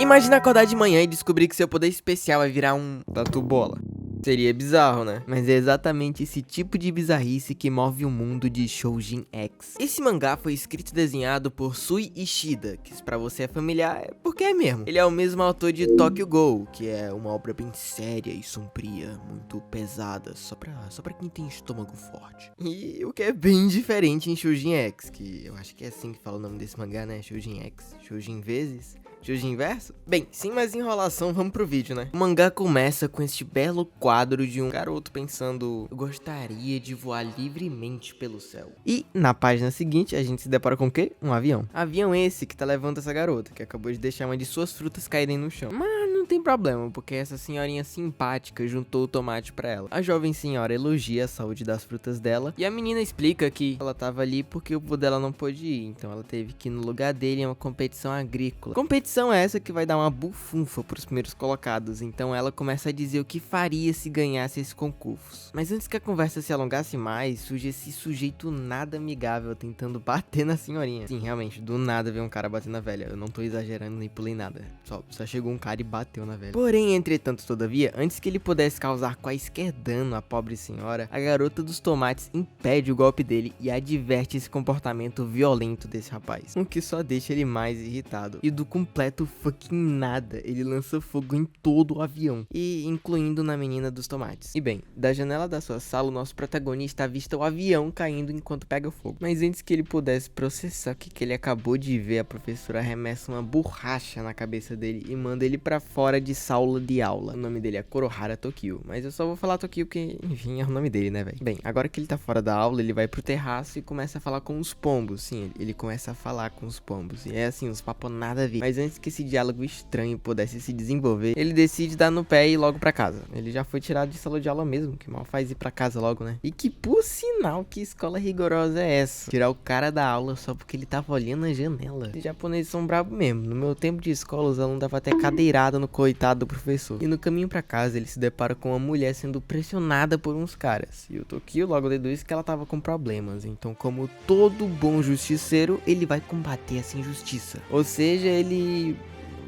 Imagina acordar de manhã e descobrir que seu poder especial vai virar um tatu bola. Seria bizarro, né? Mas é exatamente esse tipo de bizarrice que move o mundo de Shōnen X. Esse mangá foi escrito e desenhado por Sui Ishida, que se pra você é familiar é porque é mesmo. Ele é o mesmo autor de Tokyo Ghoul, que é uma obra bem séria e sombria, muito pesada, só pra quem tem estômago forte. E o que é bem diferente em Shōnen X, que eu acho que é assim que fala o nome desse mangá, né? Shōnen X, Shōnen vezes... Shōnen inverso? Bem, sem mais enrolação, vamos pro vídeo, né? O mangá começa com este belo quadro de um garoto pensando: eu gostaria de voar livremente pelo céu. E na página seguinte a gente se depara com o quê? Um avião. Avião esse que tá levando essa garota, que acabou de deixar uma de suas frutas caírem no chão. Mas não tem problema, porque essa senhorinha simpática juntou o tomate pra ela. A jovem senhora elogia a saúde das frutas dela, e a menina explica que ela tava ali porque o vô dela não pôde ir, então ela teve que ir no lugar dele em uma competição agrícola. Competição essa que vai dar uma bufunfa pros primeiros colocados, então ela começa a dizer o que faria se ganhasse esse concurso. Mas antes que a conversa se alongasse mais, surge esse sujeito nada amigável tentando bater na senhorinha. Sim, realmente, do nada veio um cara bater na velha, eu não tô exagerando nem pulei nada, só chegou um cara e bateu na velha. Porém, entretanto, todavia, antes que ele pudesse causar quaisquer dano à pobre senhora, a garota dos tomates impede o golpe dele e adverte esse comportamento violento desse rapaz, o que só deixa ele mais irritado. E do completo fucking nada, ele lança fogo em todo o avião, e incluindo na menina dos tomates. E bem, da janela da sua sala, o nosso protagonista avista o avião caindo enquanto pega fogo. Mas antes que ele pudesse processar o que ele acabou de ver, a professora arremessa uma borracha na cabeça dele e manda ele pra fora de sala de aula. O nome dele é Kurohara Tokio, mas eu só vou falar Tokio porque, enfim, é o nome dele, né, velho? Bem, agora que ele tá fora da aula, ele vai pro terraço e começa a falar com os pombos. Sim, ele começa a falar com os pombos, e é assim, uns papos nada a ver. Mas antes que esse diálogo estranho pudesse se desenvolver, ele decide dar no pé e ir logo pra casa. Ele já foi tirado de sala de aula mesmo, que mal faz ir pra casa logo, né? E que, por sinal, que escola rigorosa é essa? Tirar o cara da aula só porque ele tava olhando a janela. Os japoneses são bravos mesmo. No meu tempo de escola, os alunos davam até cadeirada no coitado do professor. E no caminho pra casa, ele se depara com uma mulher sendo pressionada por uns caras. E o Tokio logo deduz que ela tava com problemas. Então, como todo bom justiceiro, ele vai combater essa injustiça. Ou seja, ele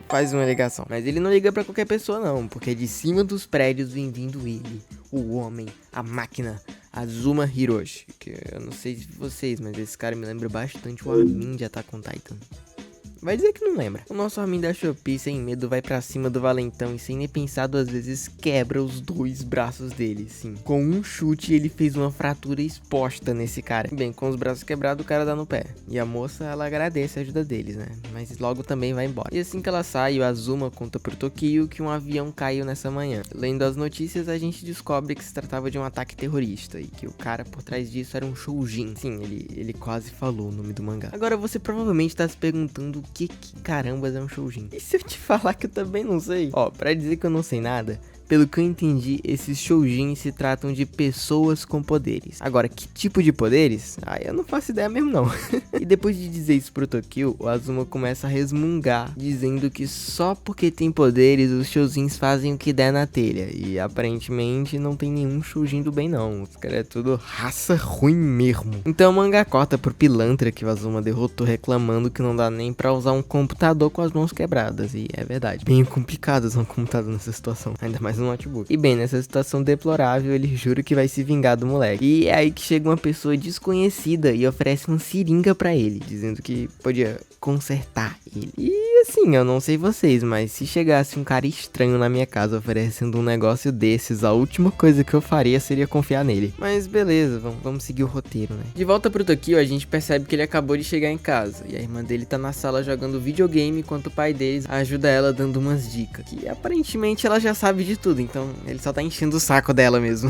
faz uma ligação. Mas ele não liga pra qualquer pessoa não, porque de cima dos prédios vem vindo ele, o homem, a máquina, Azuma Hiroshi. Que eu não sei se vocês, mas esse cara me lembra bastante o Armin de Attack on Titan. Vai dizer que não lembra. O nosso Armin da Shopee, sem medo, vai pra cima do valentão e sem nem pensar duas vezes quebra os dois braços dele, sim. Com um chute, ele fez uma fratura exposta nesse cara. Bem, com os braços quebrados, o cara dá no pé. E a moça, ela agradece a ajuda deles, né? Mas logo também vai embora. E assim que ela sai, o Azuma conta pro Tokio que um avião caiu nessa manhã. Lendo as notícias, a gente descobre que se tratava de um ataque terrorista e que o cara por trás disso era um Shoujin. Sim, ele quase falou o nome do mangá. Agora você provavelmente tá se perguntando que carambas é um Shoujin. E se eu te falar que eu também não sei? Ó, pra dizer que eu não sei nada, pelo que eu entendi, esses Shoujins se tratam de pessoas com poderes. Agora, que tipo de poderes? Ah, eu não faço ideia mesmo não. E depois de dizer isso pro Tokio, o Azuma começa a resmungar, dizendo que só porque tem poderes, os Shoujins fazem o que der na telha. E aparentemente não tem nenhum Shoujin do bem não. Os caras é tudo raça ruim mesmo. Então o mangá corta pro pilantra que o Azuma derrotou, reclamando que não dá nem pra usar um computador com as mãos quebradas. E é verdade, bem complicado usar um computador nessa situação, ainda mais no notebook. E bem, nessa situação deplorável, ele jura que vai se vingar do moleque. E é aí que chega uma pessoa desconhecida e oferece uma seringa pra ele, dizendo que podia consertar ele. E assim, eu não sei vocês, mas se chegasse um cara estranho na minha casa oferecendo um negócio desses, a última coisa que eu faria seria confiar nele. Mas beleza, vamos seguir o roteiro, né? De volta pro Tokio, a gente percebe que ele acabou de chegar em casa, e a irmã dele tá na sala jogando videogame, enquanto o pai deles ajuda ela dando umas dicas, que aparentemente ela já sabe de tudo, então ele só tá enchendo o saco dela mesmo.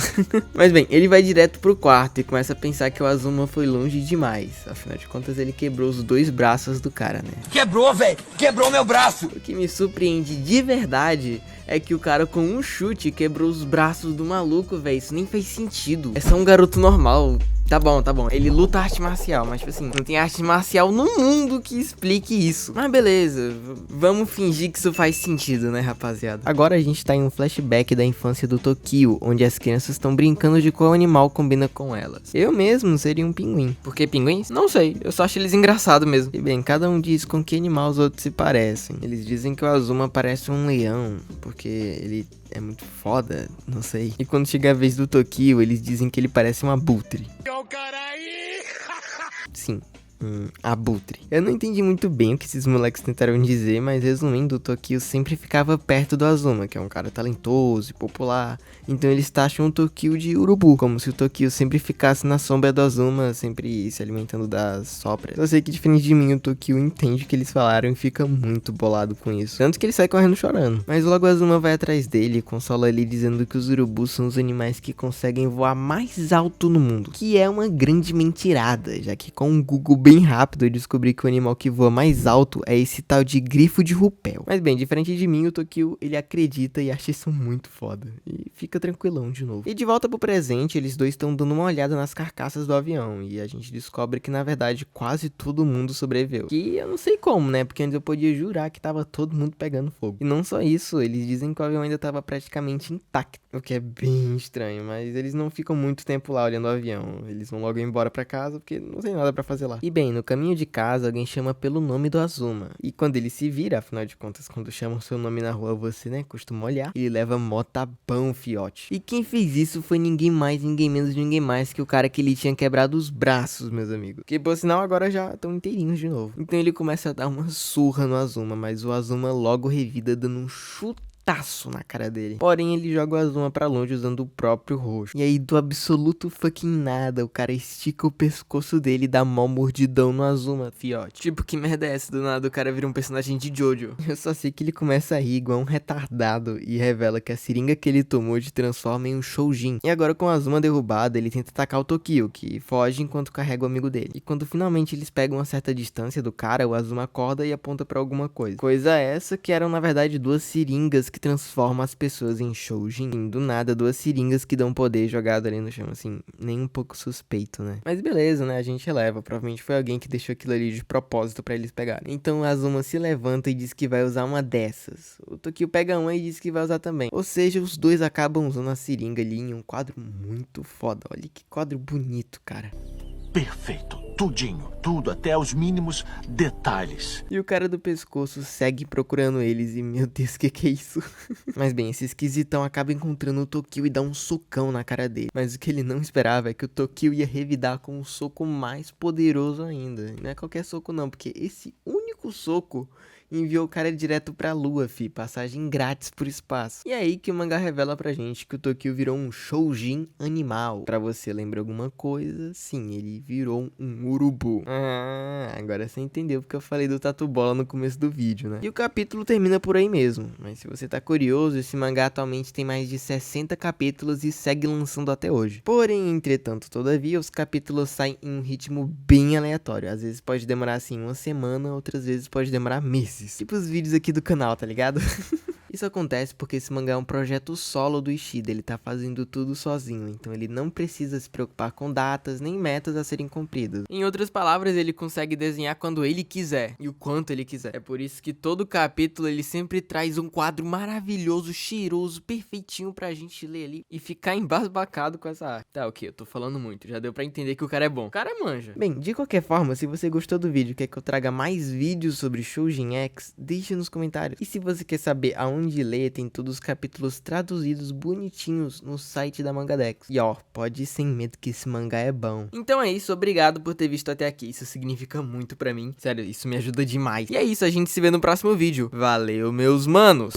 Mas bem, ele vai direto pro quarto e começa a pensar que o Azuma foi longe demais. Afinal de contas, ele quebrou os dois braços do cara, né? Quebrou, velho! Quebrou meu braço! O que me surpreende de verdade é que o cara com um chute quebrou os braços do maluco, velho. Isso nem faz sentido. É só um garoto normal. Tá bom. Ele luta arte marcial, mas tipo assim, não tem arte marcial no mundo que explique isso. Mas beleza, vamos fingir que isso faz sentido, né, rapaziada? Agora a gente tá em um flashback da infância do Tokio, onde as crianças estão brincando de qual animal combina com elas. Eu mesmo seria um pinguim. Por que pinguins? Não sei, eu só acho eles engraçados mesmo. E bem, cada um diz com que animal os outros se parecem. Eles dizem que o Azuma parece um leão, porque ele é muito foda, não sei. E quando chega a vez do Tokio, eles dizem que ele parece um abutre. Sim. Abutre. Eu não entendi muito bem o que esses moleques tentaram dizer, mas resumindo, o Tokio sempre ficava perto do Azuma, que é um cara talentoso e popular. Então eles taxam o Tokio de urubu, como se o Tokio sempre ficasse na sombra do Azuma, sempre se alimentando das sobras. Eu sei que diferente de mim, o Tokio entende o que eles falaram e fica muito bolado com isso. Tanto que ele sai correndo chorando. Mas logo o Azuma vai atrás dele e consola ele dizendo que os urubus são os animais que conseguem voar mais alto no mundo. Que é uma grande mentirada, já que com um Google bem rápido eu descobri que o animal que voa mais alto é esse tal de grifo de rupel. Mas bem, diferente de mim, o Tokio, ele acredita e acha isso muito foda. E fica tranquilão de novo. E de volta pro presente, eles dois estão dando uma olhada nas carcaças do avião. E a gente descobre que, na verdade, quase todo mundo sobreviveu. Que eu não sei como, né? Porque antes eu podia jurar que tava todo mundo pegando fogo. E não só isso, eles dizem que o avião ainda tava praticamente intacto. O que é bem estranho, mas eles não ficam muito tempo lá olhando o avião. Eles vão logo embora pra casa, porque não tem nada pra fazer lá. E bem, no caminho de casa, alguém chama pelo nome do Azuma. E quando ele se vira, afinal de contas, quando chamam seu nome na rua, você, né, costuma olhar. Ele leva mó tapão, fiote. E quem fez isso foi ninguém mais, ninguém menos, ninguém mais que o cara que ele tinha quebrado os braços, meus amigos. Que, por sinal, agora já estão inteirinhos de novo. Então ele começa a dar uma surra no Azuma, mas o Azuma logo revida dando um chutaço na cara dele. Porém, ele joga o Azuma pra longe usando o próprio rosto. E aí, do absoluto fucking nada, o cara estica o pescoço dele e dá mó mordidão no Azuma, fiote. Tipo, que merda é essa? Do nada o cara vira um personagem de Jojo. Eu só sei que ele começa a rir igual um retardado e revela que a seringa que ele tomou te transforma em um Shoujin. E agora, com o Azuma derrubado, ele tenta atacar o Tokio, que foge enquanto carrega o amigo dele. E quando finalmente eles pegam uma certa distância do cara, o Azuma acorda e aponta pra alguma coisa. Coisa essa que eram, na verdade, duas seringas que transformam as pessoas em Shoujin. E do nada, duas seringas que dão poder jogado ali no chão, assim, nem um pouco suspeito, né? Mas beleza, né? A gente releva. Provavelmente foi alguém que deixou aquilo ali de propósito pra eles pegarem. Então o Azuma se levanta e diz que vai usar uma dessas. O Tokio pega uma e diz que vai usar também. Ou seja, os dois acabam usando a seringa ali em um quadro muito foda. Olha que quadro bonito, cara. Perfeito, tudinho, tudo, até os mínimos detalhes. E o cara do pescoço segue procurando eles e, meu Deus, que é isso? Mas bem, esse esquisitão acaba encontrando o Tokio e dá um socão na cara dele. Mas o que ele não esperava é que o Tokio ia revidar com um soco mais poderoso ainda. E não é qualquer soco não, porque esse único soco enviou o cara direto pra lua, fi, passagem grátis por espaço. E é aí que o mangá revela pra gente que o Tokio virou um Shoujin animal. Pra você lembrar alguma coisa, sim, ele virou um urubu. Ah, agora você entendeu porque eu falei do Tatu Bola no começo do vídeo, né? E o capítulo termina por aí mesmo, mas se você tá curioso, esse mangá atualmente tem mais de 60 capítulos e segue lançando até hoje. Porém, entretanto, todavia, os capítulos saem em um ritmo bem aleatório. Às vezes pode demorar assim uma semana, outras vezes pode demorar meses. Tipo os vídeos aqui do canal, tá ligado? Isso acontece porque esse mangá é um projeto solo do Ishida, ele tá fazendo tudo sozinho, então ele não precisa se preocupar com datas nem metas a serem cumpridas. Em outras palavras, ele consegue desenhar quando ele quiser e o quanto ele quiser. É por isso que todo capítulo ele sempre traz um quadro maravilhoso, cheiroso, perfeitinho pra gente ler ali e ficar embasbacado com essa arte. Tá, ok, eu tô falando muito, já deu pra entender que o cara é bom. O cara manja. Bem, de qualquer forma, se você gostou do vídeo e quer que eu traga mais vídeos sobre Shoujin X, deixe nos comentários. E se você quer saber aonde ler, tem todos os capítulos traduzidos bonitinhos no site da Mangadex. E ó, pode ir sem medo que esse mangá é bom. Então é isso, obrigado por ter visto até aqui, isso significa muito pra mim. Sério, isso me ajuda demais. E é isso, a gente se vê no próximo vídeo. Valeu, meus manos!